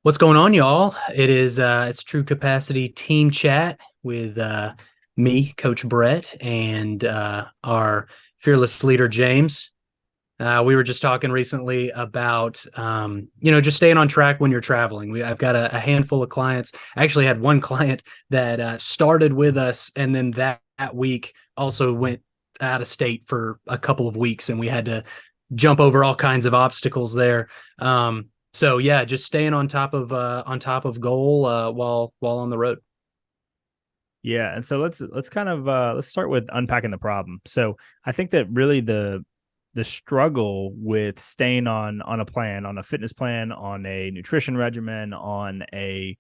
What's going on, y'all? It's True Capacity Team Chat with me, Coach Brett, and our fearless leader, James. We were just talking recently about just staying on track when you're traveling. I've got a handful of clients. I actually had one client that started with us, and then that week also went out of state for a couple of weeks, and we had to jump over all kinds of obstacles there. So yeah, just staying on top of goal while on the road. Yeah, and so let's kind of let's start with unpacking the problem. So I think that really the struggle with staying on a plan, on a fitness plan, on a nutrition regimen, on a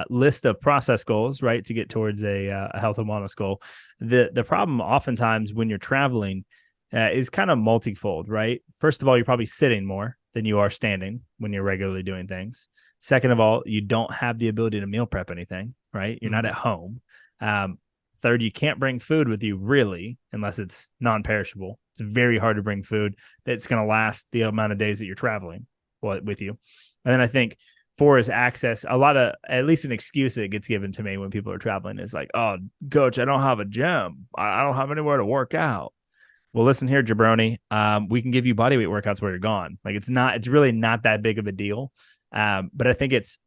list of process goals, right, to get towards a health and wellness goal. The problem oftentimes when you're traveling is kind of multifold, right? First of all, you're probably sitting more than you are standing when you're regularly doing things. Second of all, you don't have the ability to meal prep anything, right? You're not at home. Um, Third, you can't bring food with you really, unless it's non-perishable. It's very hard to bring food that's going to last the amount of days that you're traveling with you. And then I think four is access. A lot of, at least an excuse that gets given to me when people are traveling is like, oh, coach, I don't have a gym. I don't have anywhere to work out. Well, listen here, jabroni. We can give you bodyweight workouts where you're gone. Like it's really not that big of a deal. But I think it's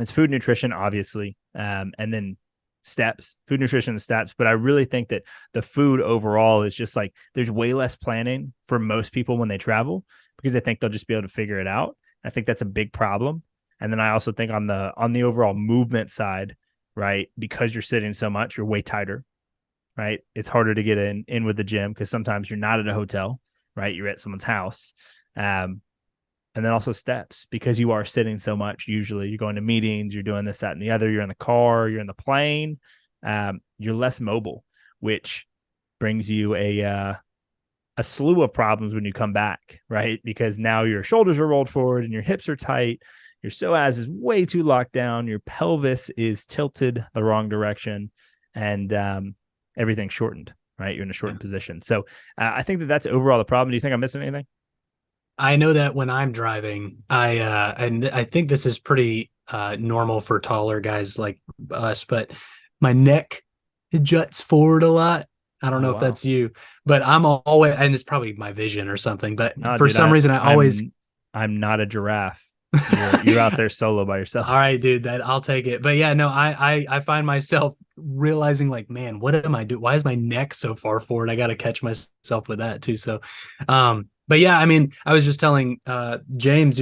food, nutrition, obviously, and then steps, food, nutrition, and steps. But I really think that the food overall is just like there's way less planning for most people when they travel because they think they'll just be able to figure it out. I think that's a big problem. And then I also think on the overall movement side, right, because you're sitting so much, you're way tighter, right? It's harder to get in with the gym because sometimes you're not at a hotel, right? You're at someone's house. And then also steps because you are sitting so much. Usually you're going to meetings, you're doing this, that, and the other. You're in the car, you're in the plane. You're less mobile, which brings you a slew of problems when you come back, right? Because now your shoulders are rolled forward and your hips are tight. Your psoas is way too locked down. Your pelvis is tilted the wrong direction, and everything's shortened, right? You're in a Yeah. shortened position. So I think that's overall the problem. Do you think I'm missing anything? I know that when I'm driving, and I think this is pretty normal for taller guys like us, but my neck juts forward a lot. I don't Oh, know if wow. that's you, but I'm always, and it's probably my vision or something, but No, for dude, some reason I always I'm not a giraffe. You're out there solo by all yourself. right, dude, that I'll take it. But yeah, no, I find myself realizing like, man, what am I doing? Why is my neck so far forward? I got to catch myself with that too. So, but yeah, I mean, I was just telling James,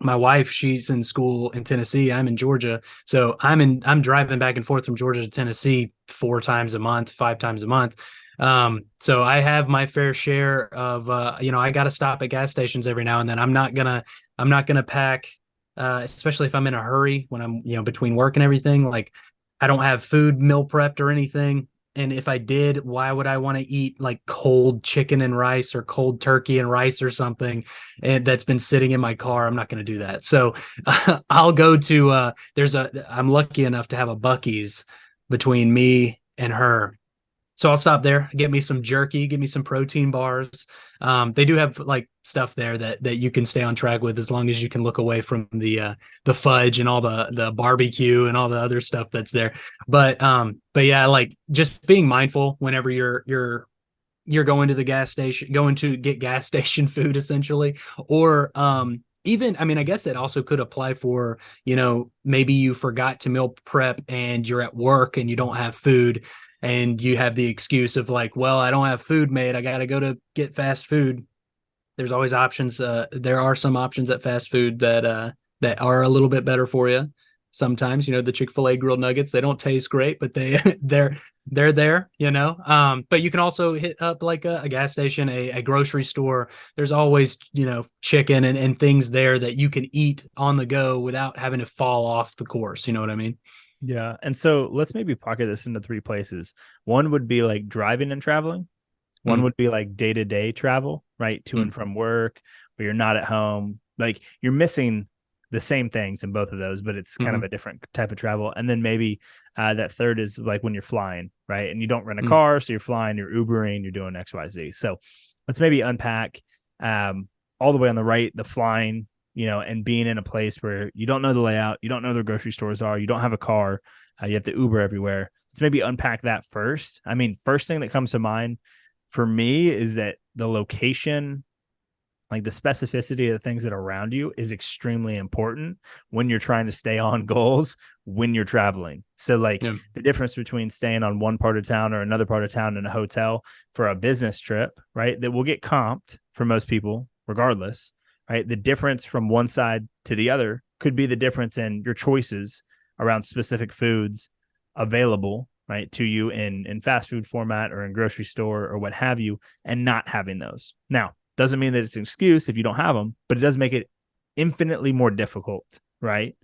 my wife, she's in school in Tennessee. I'm in Georgia. So I'm driving back and forth from Georgia to Tennessee 4 times a month, 5 times a month. So I have my fair share of I got to stop at gas stations every now and then. I'm not gonna pack especially if I'm in a hurry when I'm, between work and everything. Like I don't have food meal prepped or anything. And if I did, why would I want to eat like cold chicken and rice or cold turkey and rice or something and that's been sitting in my car? I'm not going to do that. So I'll go to I'm lucky enough to have a Bucky's between me and her. So I'll stop there, get me some jerky, get me some protein bars. They do have like stuff there that you can stay on track with as long as you can look away from the fudge and all the barbecue and all the other stuff that's there. But yeah, like just being mindful whenever you're going to the gas station, going to get gas station food essentially, or even, I mean, I guess it also could apply for, maybe you forgot to meal prep and you're at work and you don't have food and you have the excuse of like, well, I don't have food made. I got to go to get fast food. There's always options. There are some options at fast food that are a little bit better for you. Sometimes, the Chick-fil-A grilled nuggets, they don't taste great, but they're there, But you can also hit up like a gas station, a grocery store. There's always, chicken and things there that you can eat on the go without having to fall off the course. You know what I mean? Yeah. And so let's maybe pocket this into three places. One would be like driving and traveling. One Mm, would be like day-to-day travel, right? To mm, and from work, where you're not at home. Like you're missing the same things in both of those, but it's kind of mm, a different type of travel. And then maybe that third is like when you're flying, right? And you don't rent a mm. car, so you're flying, you're Ubering, you're doing XYZ. So let's maybe unpack all the way on the right, the flying, and being in a place where you don't know the layout, you don't know where the grocery stores are, you don't have a car, you have to Uber everywhere. Let's maybe unpack that first. I mean, first thing that comes to mind for me is that the location, like the specificity of the things that are around you, is extremely important when you're trying to stay on goals when you're traveling. So like Yeah. the difference between staying on one part of town or another part of town in a hotel for a business trip, right? That will get comped for most people regardless, right? The difference from one side to the other could be the difference in your choices around specific foods available, right, to you in fast food format or in grocery store or what have you, and not having those. Now, doesn't mean that it's an excuse if you don't have them, but it does make it infinitely more difficult, right?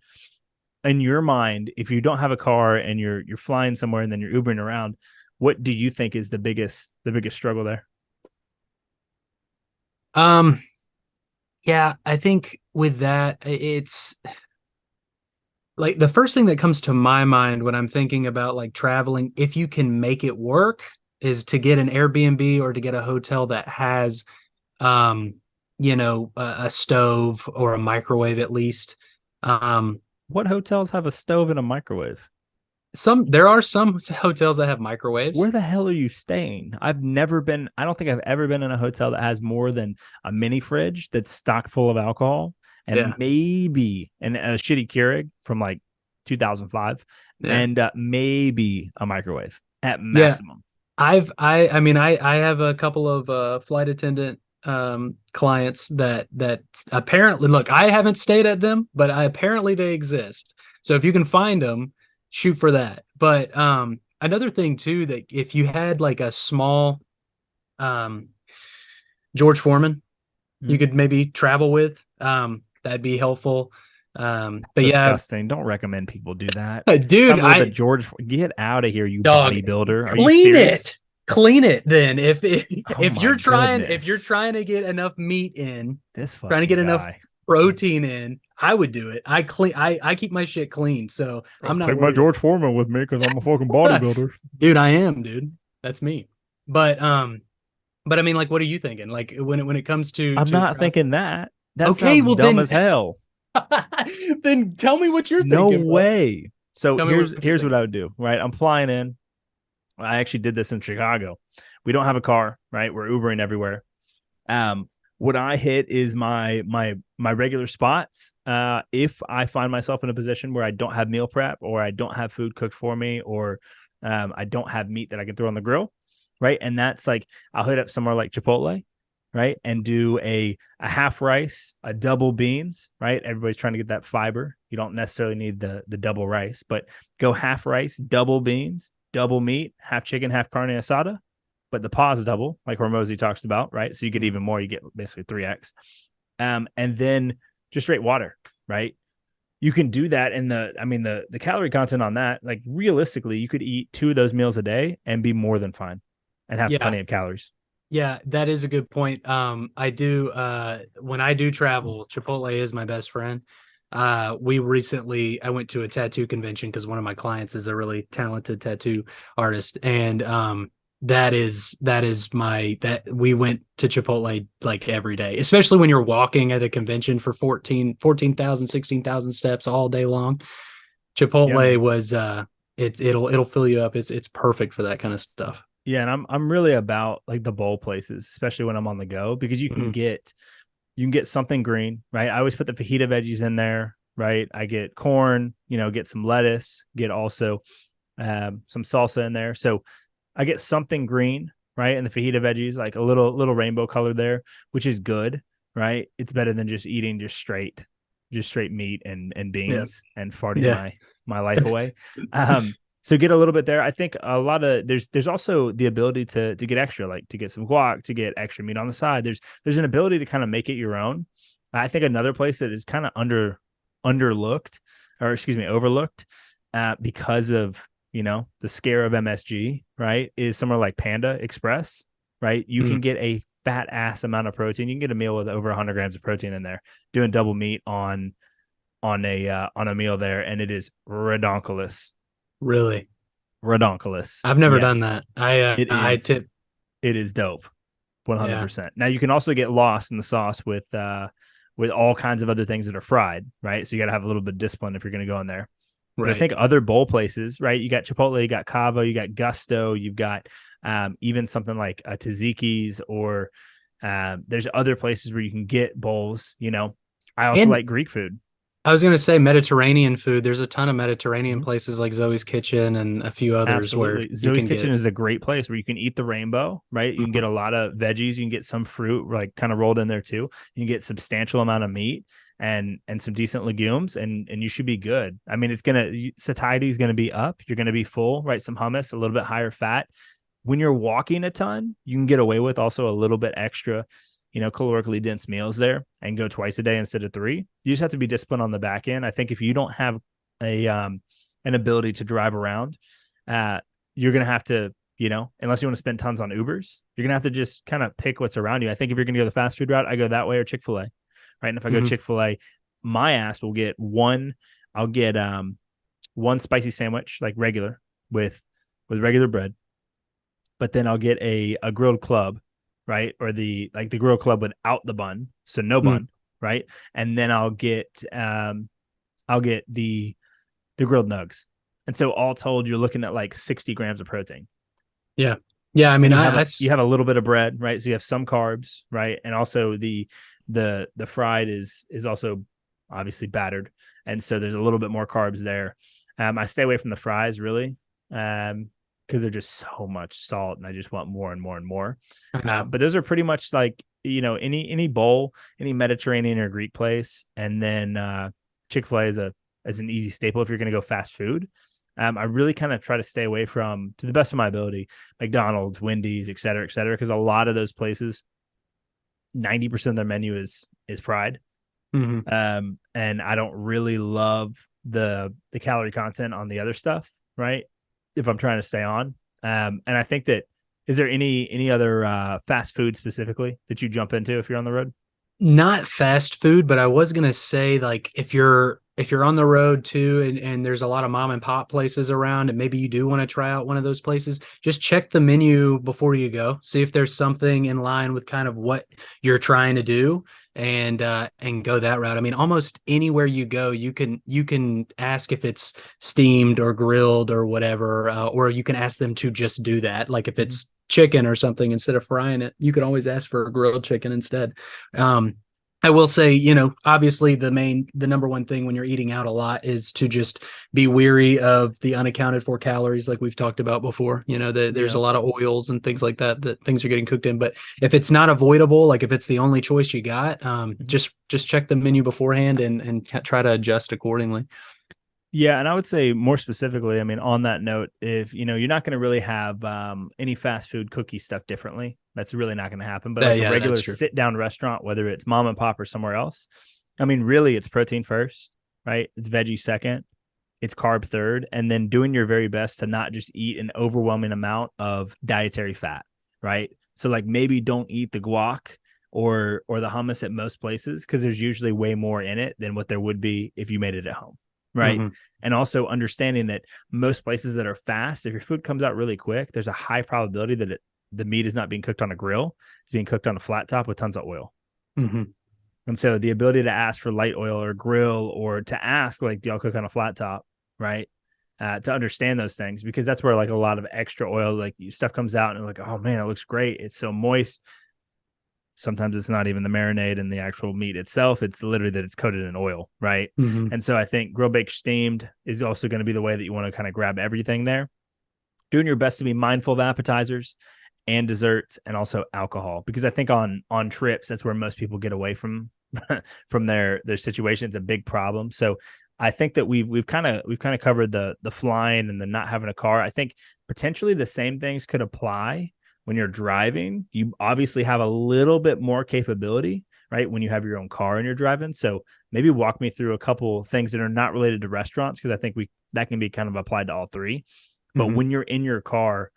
In your mind, if you don't have a car and you're flying somewhere and then you're Ubering around, what do you think is the biggest struggle there? Um, yeah, I think with that, it's like the first thing that comes to my mind when I'm thinking about like traveling, if you can make it work, is to get an Airbnb or to get a hotel that has, um, a stove or a microwave at least. Um, What hotels have a stove and a microwave? there are some hotels that have microwaves. Where the hell are you staying? I don't think I've ever been in a hotel that has more than a mini fridge that's stocked full of alcohol and Yeah, maybe a shitty Keurig from like 2005 yeah, and maybe a microwave at yeah. maximum. I mean, I have a couple of flight attendant clients that apparently, look, I haven't stayed at them, but apparently they exist. So if you can find them, shoot for that. But another thing too, that if you had like a small um George Foreman you Mm. could maybe travel with, that'd be helpful. That's But yeah, disgusting. Don't recommend people do that. dude, Travel with a I George. Get out of here, you dog, bodybuilder. Are you clean it. serious? Clean it then. Oh If my you're goodness. trying to get enough meat in, This trying to fucking get enough guy. protein in, I would do it. I keep my shit clean, so I'll I'm not take my worried George Foreman with me because I'm a fucking bodybuilder. dude, I am, dude. That's me. But but I mean, like, what are you thinking? Like when it comes I'm to not travel? thinking that. That Okay, sounds well dumb then as hell. then tell me what you're No thinking, bro. way. So Tell me what you're here's what thinking. I would do, right? I'm flying in. I actually did this in Chicago. We don't have a car, right? We're Ubering everywhere. What I hit is my regular spots. If I find myself in a position where I don't have meal prep or I don't have food cooked for me or I don't have meat that I can throw on the grill, right? And that's like I'll hit up somewhere like Chipotle, right? And do a half rice, a double beans, right? Everybody's trying to get that fiber. You don't necessarily need the double rice, but go half rice, double beans, double meat, half chicken, half carne asada, but the pause double, like Hormozy talks about, right? So you get even more, you get basically 3x. And then just straight water, right? You can do that. And the calorie content on that, like realistically, you could eat 2 of those meals a day and be more than fine and have Yeah, plenty of calories. yeah, that is a good point. I do when I do travel, Chipotle is my best friend. I went to a tattoo convention because one of my clients is a really talented tattoo artist, and that is my that we went to Chipotle like every day, especially when you're walking at a convention for 14,000, 16,000 steps all day long. Yeah, Chipotle man. was it'll fill you up. It's perfect for that kind of stuff. Yeah, and I'm really about like the bowl places, especially when I'm on the go, because Mhm. you can get something green, right? I always put the fajita veggies in there, right? I get corn, get some lettuce, get also some salsa in there. So I get something green, right? And the fajita veggies, like a little rainbow color there, which is good, right? It's better than just eating just straight meat and Yeah. beans and farting Yeah. my life away. So get a little bit there. I think a lot of there's also the ability to get extra, like to get some guac, to get extra meat on the side. There's an ability to kind of make it your own. I think another place that is kind of underlooked, or excuse me, overlooked, because of the scare of MSG, right, is somewhere like Panda Express, right? You Mm, can get a fat ass amount of protein. You can get a meal with over 100 grams of protein in there, doing double meat on a meal there, and it is redonkulous. really. Redonkulous. I've never done Yes, that. it I is. tip. It is dope. Yeah. 100%. Now you can also get lost in the sauce with with all kinds of other things that are fried, right? So you got to have a little bit of discipline if you're going to go in there. But I Right. think other bowl places, right? You got Chipotle, you got Cavo, you got Gusto, you've got even something like a Tzatziki's, or there's other places where you can get bowls. I also And like Greek food. I was going to say Mediterranean food. There's a ton of Mediterranean Mhm. places like Zoe's Kitchen and a few others where Absolutely. you Zoe's can Kitchen get. is a great place where you can eat the rainbow, right? You can get Mhm. a lot of veggies, you can get some fruit like kind of rolled in there too. You can get substantial amount of meat and some decent legumes, and you should be good. I mean, satiety is gonna be up, you're gonna be full, right? Some hummus, a little bit higher fat. When you're walking a ton, you can get away with also a little bit extra, calorically dense meals there and go twice a day instead of three. You just have to be disciplined on the back end. I think if you don't have a an ability to drive around, uh, you're gonna have to, unless you want to spend tons on Ubers, you're gonna have to just kind of pick what's around you. I think if you're gonna go the fast food route, I go that way or Chick-fil-A. Right. And if I go Mhm. Chick-fil-A, my ass will get one, I'll get one spicy sandwich, like regular, with regular bread, but then I'll get a grilled club, right? Or the grilled club without the bun, so no Mm. bun, right? And then I'll get the grilled nugs. And so all told, you're looking at like 60 grams of protein. Yeah. Yeah. I And mean, you have a little bit of bread, right? So you have some carbs, right? And also the fried is also obviously battered. And so there's a little bit more carbs there. I stay away from the fries really. Because they're just so much salt and I just want more and more and more. I know. But those are pretty much like, any bowl, any Mediterranean or Greek place. And then Chick-fil-A is an easy staple if you're going to go fast food. I really kind of try to stay away from, to the best of my ability, McDonald's, Wendy's, et cetera, because a lot of those places, 90% of their menu is fried. Hmm. And I don't really love the calorie content on the other stuff, right? If I'm trying to stay on. And I think that, is there any other fast food specifically that you jump into if you're on the road? Not fast food, but I was gonna say like if you're on the road too and there's a lot of mom and pop places around and maybe you do want to try out one of those places, just check the menu before you go. See if there's something in line with kind of what you're trying to do and go that route. I mean, almost anywhere you go, you can ask if it's steamed or grilled or whatever, or you can ask them to just do that. Like if Mm-hmm. it's chicken or something, instead of frying it, you can always ask for a grilled chicken instead. Um, I will say, obviously the number one thing when you're eating out a lot is to just be weary of the unaccounted for calories, like we've talked about before. There's a Yeah. lot of oils and things like that things are getting cooked in. But if it's not avoidable, like if it's the only choice you got, Mm-hmm. just check the menu beforehand and try to adjust accordingly. Yeah, and I would say more specifically, I mean, on that note, if you're not going to really have any fast food cookie stuff differently, that's really not going to happen. But like a Yeah, that's regular true. sit down restaurant, whether it's mom and pop or somewhere else, I mean, really, it's protein first, right? It's veggie second, it's carb third, and then doing your very best to not just eat an overwhelming amount of dietary fat, right? So like maybe don't eat the guac or the hummus at most places because there's usually way more in it than what there would be if you made it at home, right? Hmm. And also understanding that most places that are fast, if your food comes out really quick, there's a high probability that the meat is not being cooked on a grill. It's being cooked on a flat top with tons of oil. Hmm. And so the ability to ask for light oil or grill, or to ask, like, do y'all cook on a flat top? Right. To understand those things, because that's where like a lot of extra oil, like stuff comes out and like, oh man, it looks great. It's so moist. Sometimes it's not even the marinade and the actual meat itself. It's literally that it's coated in oil. Right. Hmm. And so I think grill, bake, steamed is also going to be the way that you want to kind of grab everything there. Doing your best to be mindful of appetizers and desserts and also alcohol, because I think on trips that's where most people get away from from their situation. It's a big problem. So I think that we've kind of covered the flying and the not having a car. I think potentially the same things could apply when you're driving. You obviously have a little bit more capability, right, when you have your own car and you're driving. So maybe walk me through a couple things that are not related to restaurants, because I think we that can be kind of applied to all three. But Hmm. when you're in your car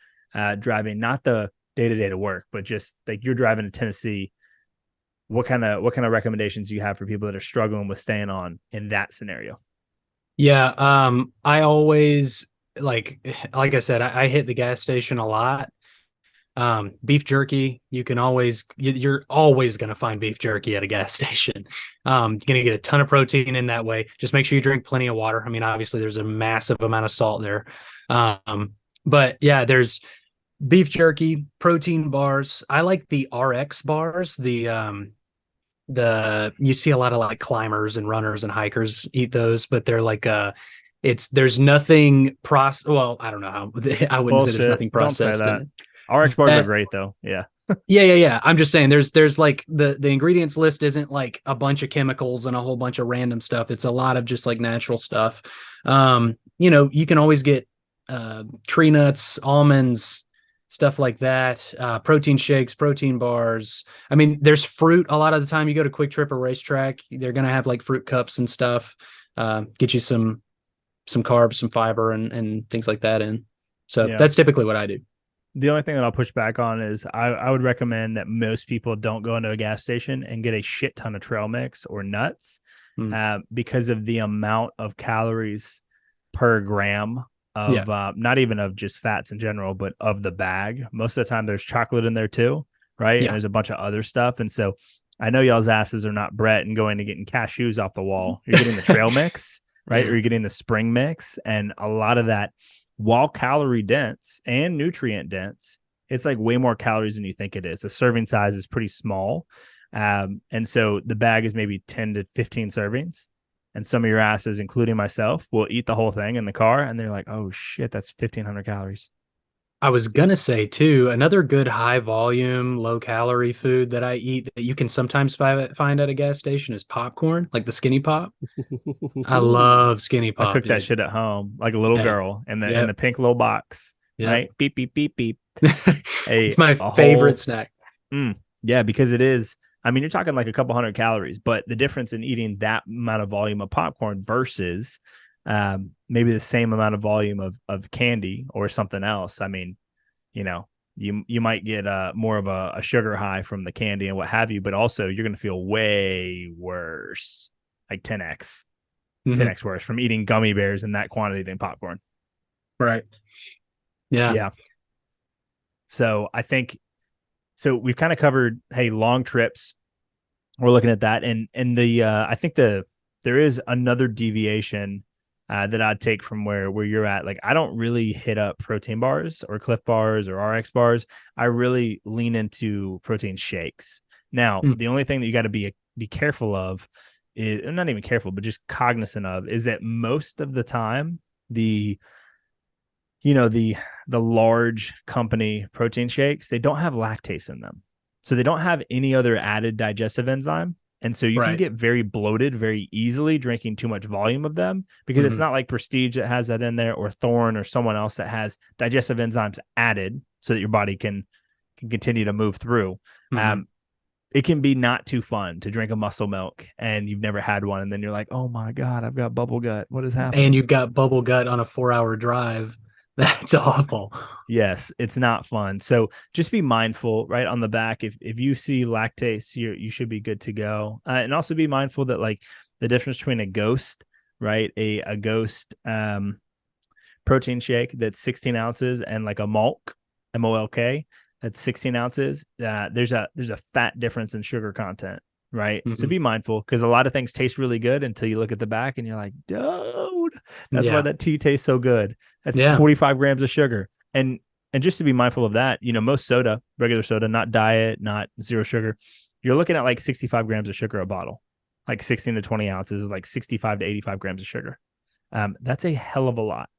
driving, not the day to day to work, but just like you're driving to Tennessee, what kind of recommendations do you have for people that are struggling with staying on in that scenario? Yeah, I always like I said, I hit the gas station a lot. Beef jerky, you're always going to find beef jerky at a gas station. You're going to get a ton of protein in that way. Just make sure you drink plenty of water. I mean, obviously there's a massive amount of salt there. But yeah, there's beef jerky, protein bars. I like the RX bars. The you see a lot of like climbers and runners and hikers eat those, but they're like there's nothing well, I don't know how I wouldn't say there's Bullshit. nothing Don't say processed in that. it. RX bars are That great though. Yeah. yeah. I'm just saying there's like the ingredients list isn't like a bunch of chemicals and a whole bunch of random stuff. It's a lot of just like natural stuff. You can always get tree nuts, almonds, stuff like that, protein shakes, protein bars. I mean, there's fruit a lot of the time. You go to Quick Trip or Racetrack, they're gonna have like fruit cups and stuff. Get you some carbs, some fiber, and things like that in. So Yeah. that's typically what I do. The only thing that I'll push back on is I would recommend that most people don't go into a gas station and get a shit ton of trail mix or nuts because of the amount of calories per gram of not even of just fats in general, but of the bag. Most of the time there's chocolate in there too, right? Yeah. And there's a bunch of other stuff. And so I know y'all's asses are not Brett and going to getting cashews off the wall. You're getting the trail mix, right? Or you're getting the spring mix. And a lot of that, while calorie dense and nutrient dense, it's like way more calories than you think it is. The serving size is pretty small. And so the bag is maybe 10 to 15 servings. And some of your asses, including myself, will eat the whole thing in the car. And they're like, oh shit, that's 1,500 calories. I was gonna say too, another good high volume, low calorie food that I eat that you can sometimes find at a gas station is popcorn, like the Skinny Pop. I love Skinny I Pop, cooked that dude. shit at home like a little Yeah. girl in the Yep. pink little box, Yep. right? Beep, beep, beep, beep. It's my A favorite whole snack. yeah, because it is. I mean, you're talking like a couple hundred calories, but the difference in eating that amount of volume of popcorn versus maybe the same amount of volume of candy or something else. I mean, you might get more of a sugar high from the candy and what have you, but also you're going to feel way worse, like 10x, Mhm. 10x worse from eating gummy bears in that quantity than popcorn. Right. Yeah. Yeah. So I think so. We've kind of covered, hey, long trips. We're looking at that, and I think there is another deviation that I'd take from where you're at. Like, I don't really hit up protein bars or Cliff bars or RX bars. I really lean into protein shakes. Now, Mm. the only thing that you got to be careful of is not even careful, but just cognizant of is that most of the time the the large company protein shakes, they don't have lactase in them. So they don't have any other added digestive enzyme. And so you can Right. get very bloated very easily drinking too much volume of them because it's Mhm. not like Prestige that has that in there or Thorne or someone else that has digestive enzymes added so that your body can continue to move through. Mhm. It can be not too fun to drink a muscle milk and you've never had one. And then you're like, oh my God, I've got bubble gut. What is And happening? you've got bubble gut on a 4-hour drive. That's awful. Yes, it's not fun. So just be mindful, right on the back. If you see lactase, you should be good to go. And also be mindful that like the difference between a Ghost, right, a Ghost protein shake that's 16 ounces and like a Mulk, MOLK, that's 16 ounces. There's a fat difference in sugar content, right? So Mhm. be mindful because a lot of things taste really good until you look at the back and you're like, dude, that's why Yeah. that tea tastes so good. That's Yeah. 45 grams of sugar. And just to be mindful of that, most soda, regular soda, not diet, not zero sugar, you're looking at like 65 grams of sugar a bottle. Like 16 to 20 ounces is like 65 to 85 grams of sugar. That's a hell of a lot.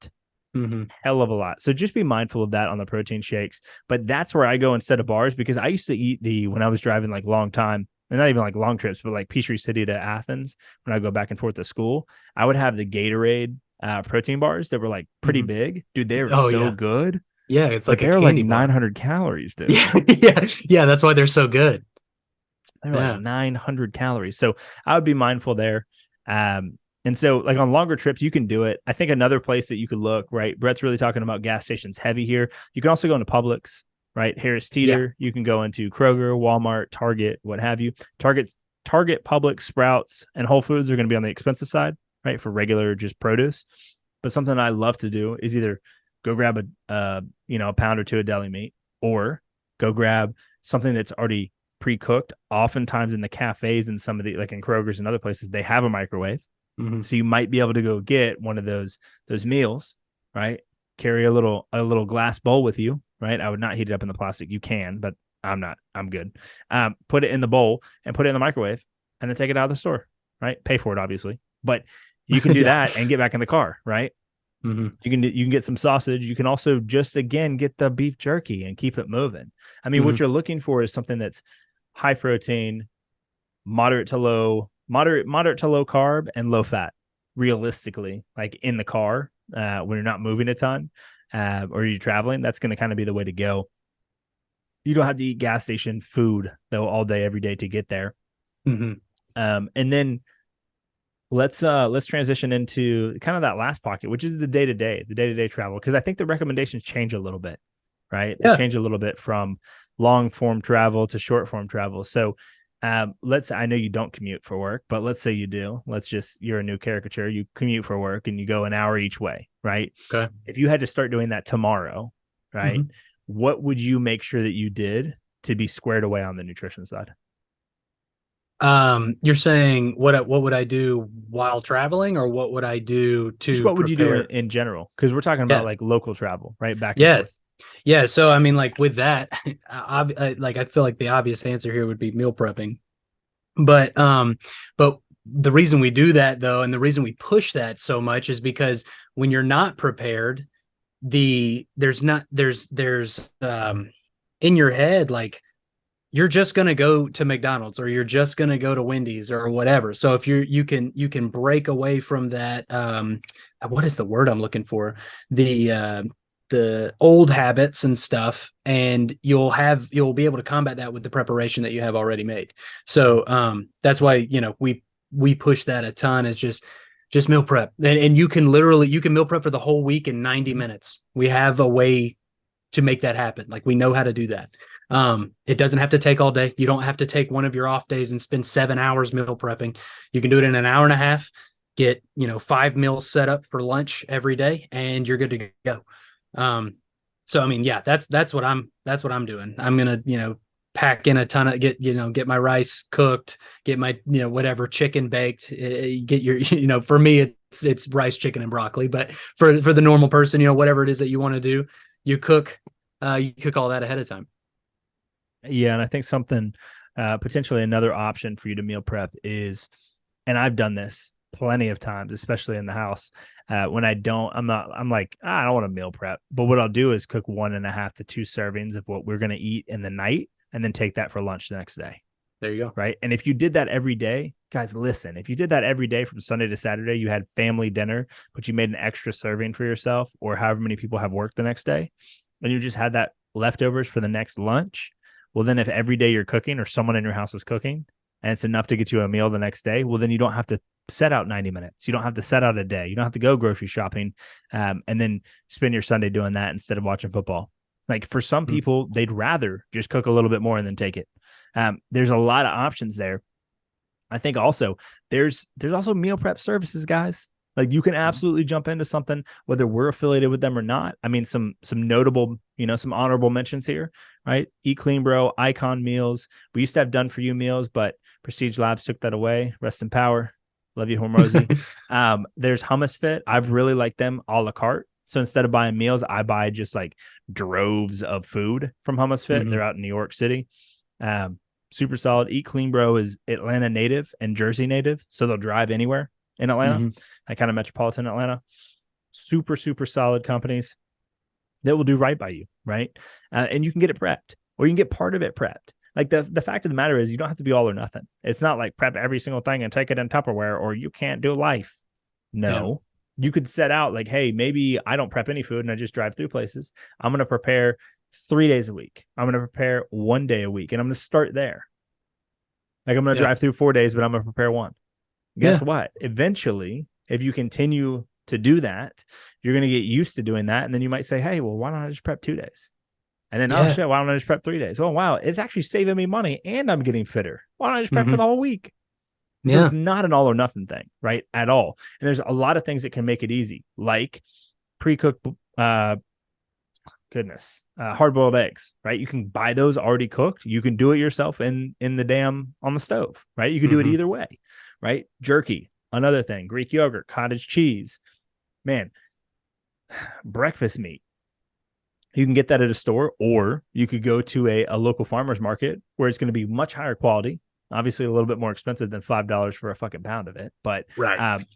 Mhm. Hell of a lot. So just be mindful of that on the protein shakes. But that's where I go instead of bars because I used to eat when I was driving like long time, and not even like long trips, but like Peachtree City to Athens when I go back and forth to school. I would have the Gatorade protein bars that were like pretty Mhm. big. Dude, they're Oh so yeah. good, Yeah, it's but like a they're like candy bar. 900 calories, dude. Yeah. Yeah. Yeah, that's why they're so good. They're like Yeah. 900 calories. So I would be mindful there. And so, like on longer trips, you can do it. I think another place that you could look, right? Brett's really talking about gas stations heavy here. You can also go into Publix, right? Harris Yeah. Teeter. You can go into Kroger, Walmart, Target, what have you. Target, Publix, Sprouts, and Whole Foods are going to be on the expensive side, right? For regular just produce. But something I love to do is either go grab a pound or two of deli meat, or Go grab something that's already pre-cooked. Oftentimes in the cafes and some of the, like in Kroger's and other places, they have a microwave. Mm-hmm. So you might be able to go get one of those meals, right? Carry a little glass bowl with you, right? I would not heat it up in the plastic. You can, but I'm not. I'm good. Put it in the bowl and put it in the microwave, and then take it out of the store, right? Pay for it, obviously, but you can do Yeah. that and get back in the car, right? Mm-hmm. You can get some sausage. You can also just again get the beef jerky and keep it moving. I mean, what Mm-hmm. you're looking for is something that's high protein, moderate to low carb, and low fat. Realistically, like in the car, when you're not moving a ton, or you're traveling, that's going to kind of be the way to go. You don't have to eat gas station food though all day every day to get there. Mm-hmm. And then let's transition into kind of that last pocket, which is the day-to-day travel, because I think the recommendations change a little bit, right? They Yeah. change a little bit from long form travel to short form travel. So I know you don't commute for work, but let's say you do. You're a new caricature. You commute for work and you go an hour each way, right? Okay. If you had to start doing that tomorrow, right? Mm-hmm. What would you make sure that you did to be squared away on the nutrition side? You're saying what would I do while traveling, or what would I do Just to what would you do prepare? in general? Because we're talking about Yeah. like local travel, right? Back and Yeah. forth. Yeah. So I mean, like with that, I feel like the obvious answer here would be meal prepping. But the reason we do that though, and the reason we push that so much is because when you're not prepared, there's not there's in your head, like you're just going to go to McDonald's, or you're just going to go to Wendy's or whatever. So if you can break away from that, what is the word I'm looking for? The old habits and stuff, and you'll be able to combat that with the preparation that you have already made. So that's why, we push that a ton. Is just meal prep. And you can meal prep for the whole week in 90 minutes. We have a way to make that happen. Like, we know how to do that. It doesn't have to take all day. You don't have to take one of your off days and spend 7 hours meal prepping. You can do it in an hour and a half. Get 5 meals set up for lunch every day, and you're good to go. So I mean, yeah, that's what I'm doing. I'm gonna pack in a ton of get my rice cooked, get my whatever chicken baked. Get your for me it's rice, chicken, and broccoli. But for the normal person, whatever it is that you want to do, you cook all that ahead of time. Yeah, and I think something potentially another option for you to meal prep is, and I've done this plenty of times, especially in the house. When I'm like, I don't want to meal prep, but what I'll do is cook 1.5 to 2 servings of what we're going to eat in the night, and then take that for lunch the next day. There you go. Right. And if you did that every day, guys, listen, if you did that every day from Sunday to Saturday, you had family dinner, but you made an extra serving for yourself, or however many people have work the next day, and you just had that leftovers for the next lunch. Well, then if every day you're cooking, or someone in your house is cooking, and it's enough to get you a meal the next day, well, then you don't have to set out 90 minutes. You don't have to set out a day. You don't have to go grocery shopping, and then spend your Sunday doing that instead of watching football. Like, for some people, they'd rather just cook a little bit more and then take it. There's a lot of options there. I think also there's also meal prep services, guys. Like, you can absolutely jump into something, whether we're affiliated with them or not. I mean, some notable, some honorable mentions here, right? Eat Clean Bro, Icon Meals. We used to have Done For You meals, but Prestige Labs took that away. Rest in power. Love you, Hormozy. There's Hummus Fit. I've really liked them a la carte. So instead of buying meals, I buy just like droves of food from Hummus Fit. Mm-hmm. They're out in New York City. Super solid. Eat Clean Bro is Atlanta native and Jersey native, so they'll drive anywhere in Atlanta, kind of metropolitan Atlanta. Super, super solid companies that will do right by you, right? And you can get it prepped, or you can get part of it prepped. Like, the fact of the matter is, you don't have to be all or nothing. It's not like prep every single thing and take it in Tupperware, or you can't do life. No. Yeah. You could set out like, hey, maybe I don't prep any food and I just drive through places. I'm going to prepare 3 days a week. I'm going to prepare 1 day a week, and I'm going to start there. Like, I'm going to drive through 4 days, but I'm going to prepare one. Guess what? Eventually, if you continue to do that, you're going to get used to doing that. And then you might say, hey, well, why don't I just prep 2 days? And then, oh shit, why don't I just prep 3 days? Oh, wow, it's actually saving me money and I'm getting fitter. Why don't I just prep for the whole week? So it's not an all or nothing thing, right? At all. And there's a lot of things that can make it easy, like pre-cooked goodness, hard-boiled eggs, right? You can buy those already cooked. You can do it yourself in on the stove, right? You can do it either way, right? Jerky, another thing, Greek yogurt, cottage cheese, man, breakfast meat. You can get that at a store, or you could go to a local farmer's market where it's going to be much higher quality, obviously a little bit more expensive than $5 for a fucking pound of it, but Right.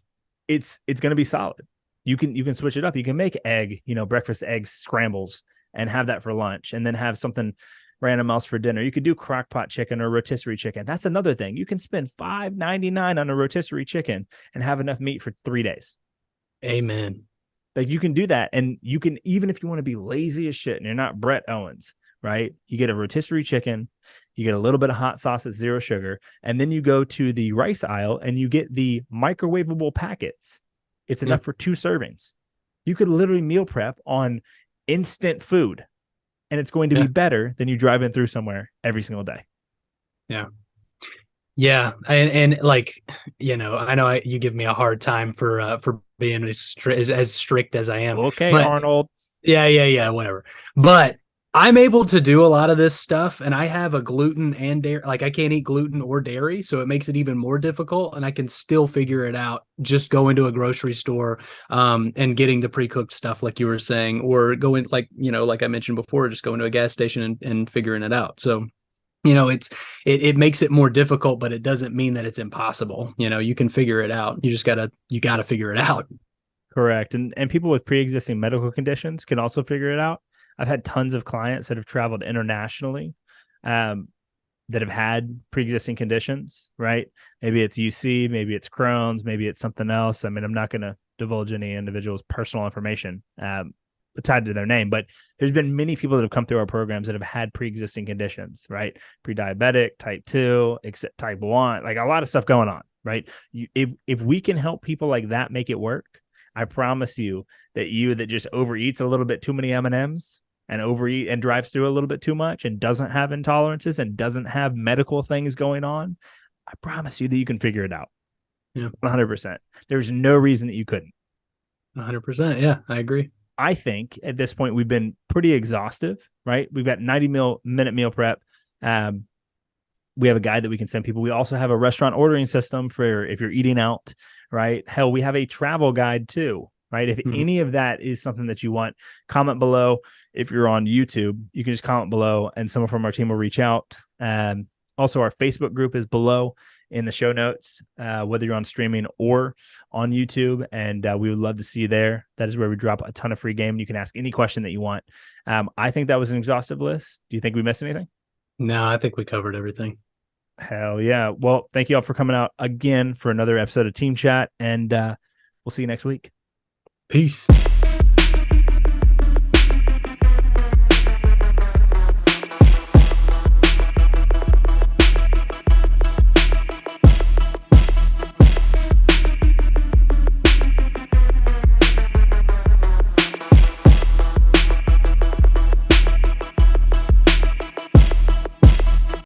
It's going to be solid. You can switch it up. You can make breakfast egg scrambles and have that for lunch, and then have something random else for dinner. You could do crock pot chicken or rotisserie chicken. That's another thing. You can spend $5.99 on a rotisserie chicken and have enough meat for 3 days. Amen. Like, you can do that. And you can, even if you want to be lazy as shit and you're not Brett Owens, right? You get a rotisserie chicken, you get a little bit of hot sauce at 0 sugar, and then you go to the rice aisle and you get the microwavable packets. It's enough for 2 servings. You could literally meal prep on instant food, and it's going to be better than you driving through somewhere every single day. Yeah. Yeah, and like, I know you give me a hard time for being as strict as I am. Okay, But Arnold. yeah, whatever. But I'm able to do a lot of this stuff, and I have a gluten and dairy. Like, I can't eat gluten or dairy, so it makes it even more difficult. And I can still figure it out. Just going to a grocery store, and getting the pre-cooked stuff, like you were saying, or going, like I mentioned before, just going to a gas station and figuring it out. So it makes it more difficult, but it doesn't mean that it's impossible. You can figure it out. You gotta figure it out. Correct. And people with pre-existing medical conditions can also figure it out. I've had tons of clients that have traveled internationally, that have had pre-existing conditions, right? Maybe it's UC, maybe it's Crohn's, maybe it's something else. I mean, I'm not going to divulge any individual's personal information tied to their name, but there's been many people that have come through our programs that have had pre-existing conditions, right? Pre-diabetic, type 2, type 1, like a lot of stuff going on, right? If we can help people like that make it work, I promise you that just overeats a little bit too many M&Ms and overeat and drives through a little bit too much and doesn't have intolerances and doesn't have medical things going on, I promise you that you can figure it out. Yeah. 100%. There's no reason that you couldn't. 100%. Yeah, I agree. I think at this point we've been pretty exhaustive, right? We've got 90-minute meal prep. We have a guide that we can send people. We also have a restaurant ordering system for if you're eating out, right? Hell, we have a travel guide too, right? If any of that is something that you want, comment below. If you're on YouTube, you can just comment below and someone from our team will reach out. Also, our Facebook group is below in the show notes, whether you're on streaming or on YouTube, and we would love to see you there. That is where we drop a ton of free game. You can ask any question that you want. I think that was an exhaustive list. Do you think we missed anything? No, I think we covered everything. Hell yeah. Well, thank you all for coming out again for another episode of Team Chat, and we'll see you next week. Peace.